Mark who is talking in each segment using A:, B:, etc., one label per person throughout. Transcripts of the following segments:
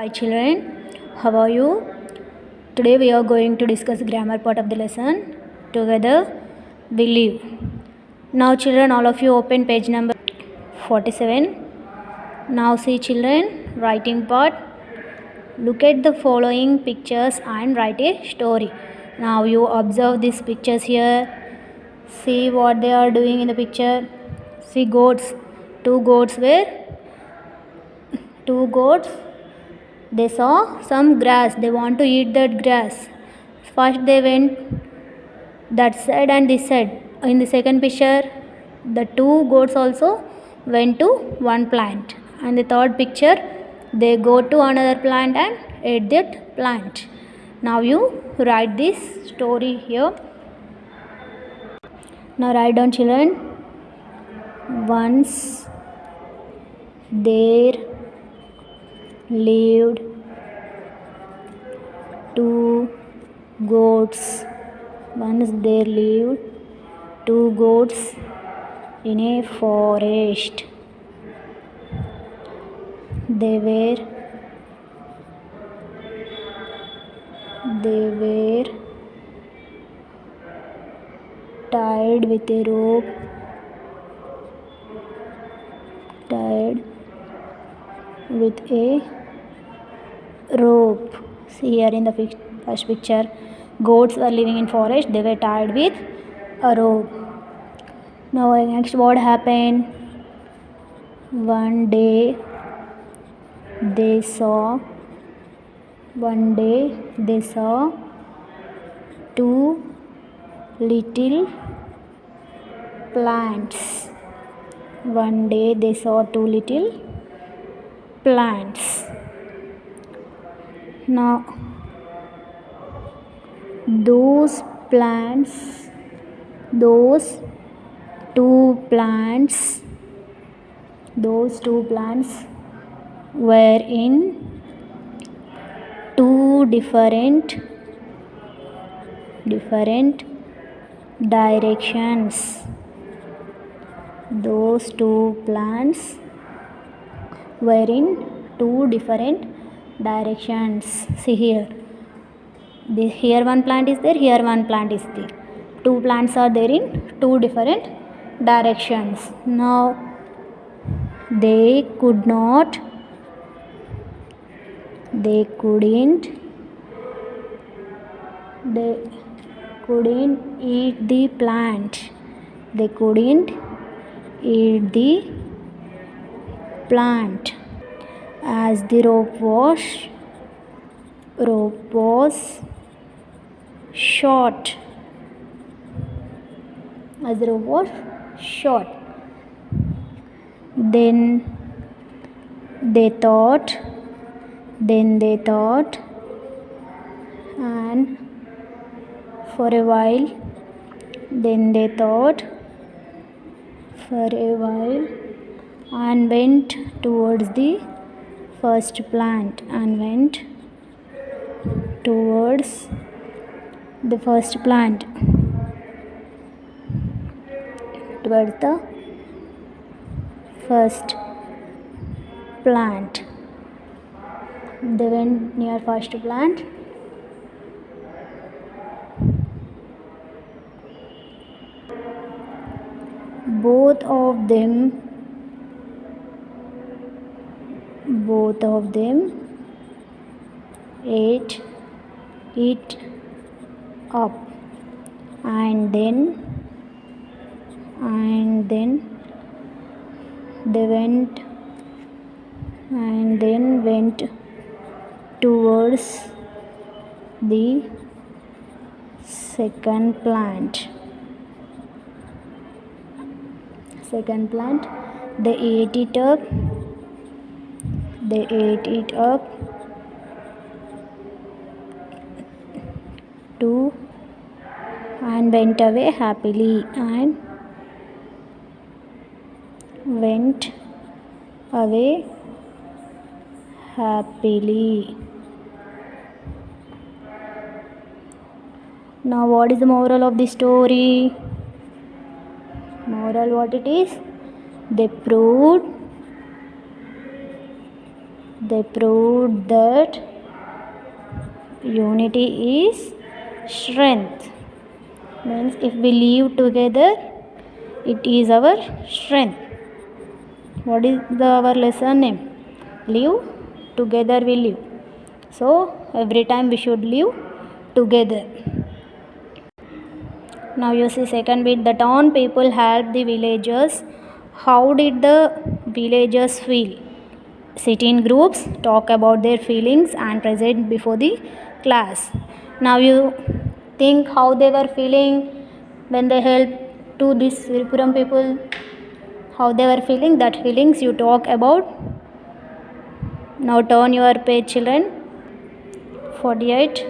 A: Hi children, how are you? Today we are going to discuss grammar part of the lesson. Together we live. Now children, all of you open page number 47. Now see children, writing part. Look at the following pictures and write a story. Now you observe these pictures here. See what they are doing in the picture. See goats. Two goats they saw some grass. They want to eat that grass. First they went that side and this side. In the second picture, the two goats also went to one plant. And the third picture, they go to another plant and ate that plant. Now you write this story here. Now write down children. Once there lived two goats. Once there lived two goats in a forest. They were tied with a rope. See here in the first picture, goats were living in forest. They were tied with a rope. Now next, what happened? One day they saw two little plants. One day they saw two little plants. Now those two plants were in two different directions. Those two plants were in two different directions. See here. Here one plant is there, here one plant is there. Two plants are there in two different directions. Now they couldn't eat the plant. As the rope was short. Then they thought, and for a while and went towards the first plant towards the first plant. They went near first plant. Both of them ate it up, and then they went towards the second plant. They ate it up too and went away happily. Now what is the moral of the story? Moral, what it is? They proved they proved that unity is strength. Means if we live together, it is our strength. What is our lesson name? Live together we live. So every time we should live together. Now you see second bit, the town people helped the villagers. How did the villagers feel? Sit in groups, talk about their feelings and present before the class. Now you think how they were feeling when they helped to this Siripuram people. How they were feeling, that feelings you talk about. Now turn your page, children. 48.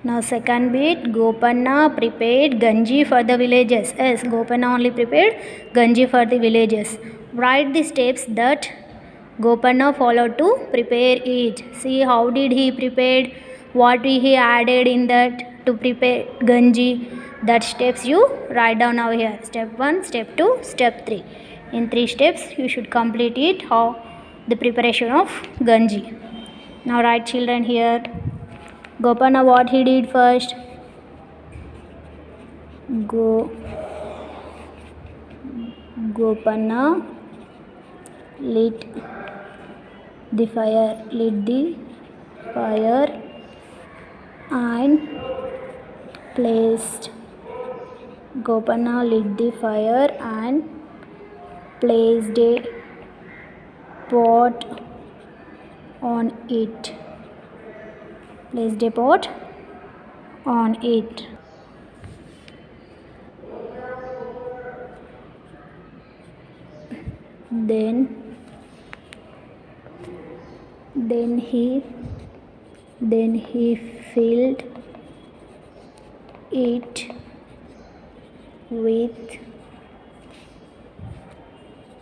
A: Now second bit, Gopanna prepared Ganji for the villagers. Yes, Gopanna only prepared Ganji for the villagers. Write the steps that Gopanna followed to prepare it. See how did he prepared, what he added in that to prepare Ganji. That steps you write down now here. Step 1, step 2, step 3. In 3 steps you should complete it, how the preparation of Ganji. Now write, children, here. Gopanna, what he did first? Gopanna lit the fire and placed. Gopanna lit the fire and placed a pot on it. Placed a pot on it. Then he filled it with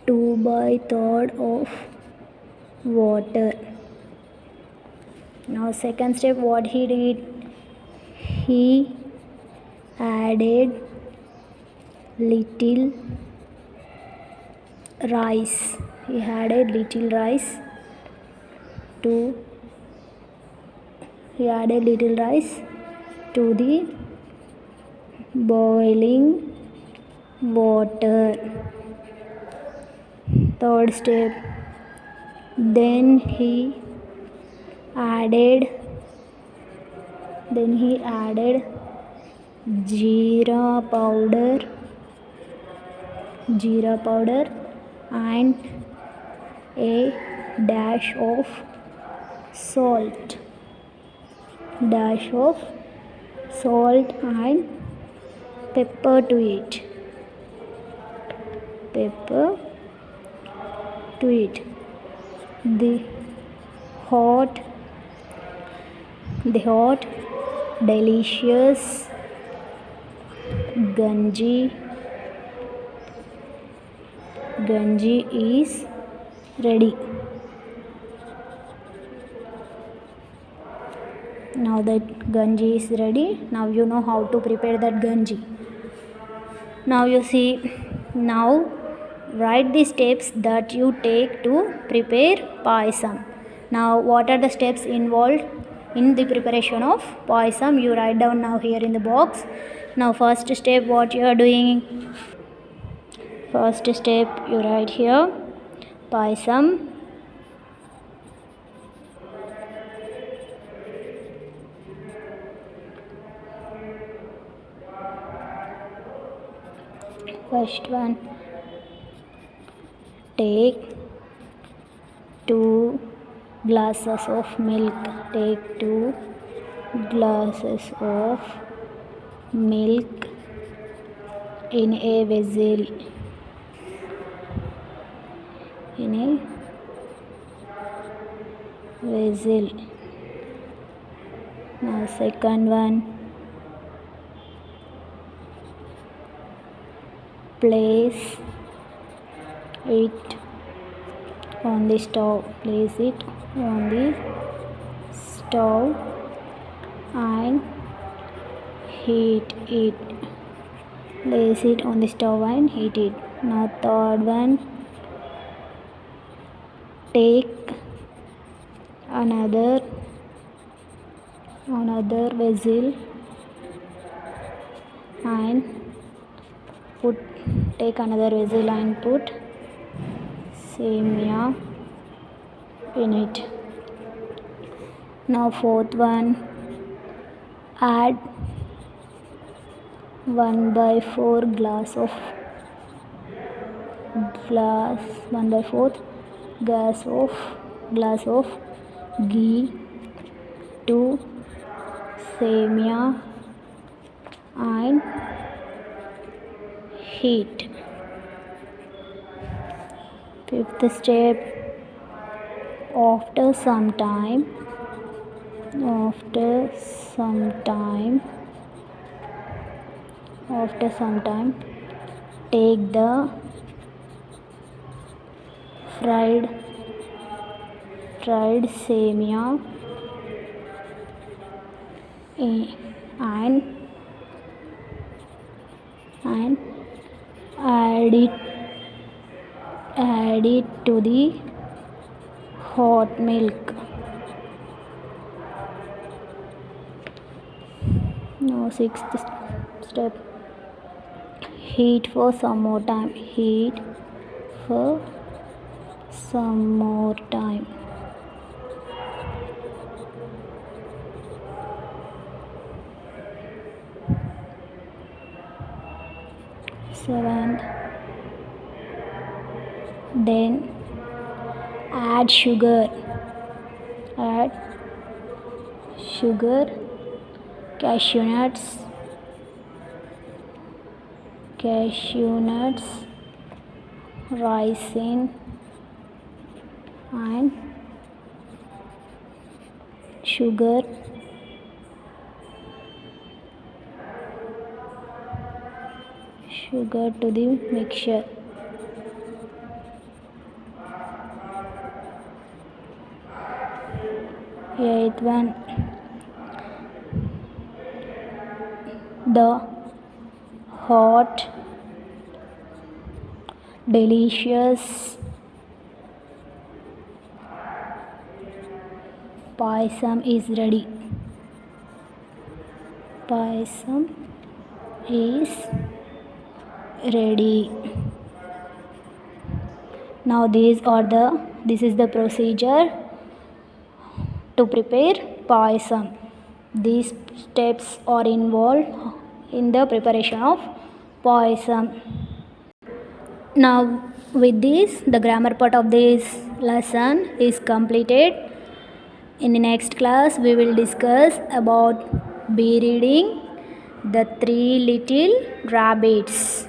A: 2/3 of water. Now second step, what he did? He added little rice. He added little rice to the boiling water. Third step, then he added jeera powder and a dash of salt and pepper to it. The hot delicious Ganji is ready. Now that Ganji is ready, now you know how to prepare that Ganji. Now you see, now write the steps that you take to prepare payasam. Now what are the steps involved in the preparation of payasam? You write down now here in the box. Now first step, what you are doing? First step you write here, payasam. First one, take 2 glasses of milk. Take 2 glasses of milk in a vessel. Now second one, place it on the stove. And heat it. Place it on the stove and heat it. Now third one, take another vessel and take another vessel and put semia in it. Now fourth one, add 1/4 glass of 1/4 glass of ghee to semia and heat. Fifth step, after some time take the fried semia and add it to the hot milk. Now sixth step, heat for some more time. Seventh, then add sugar, cashew nuts, raisin and sugar to the mixture. Eighth one, the hot delicious payasam is ready. Now this is the procedure to prepare payasam. These steps are involved in the preparation of payasam. Now with this, the grammar part of this lesson is completed. In the next class we will discuss about bee reading, the 3 little rabbits.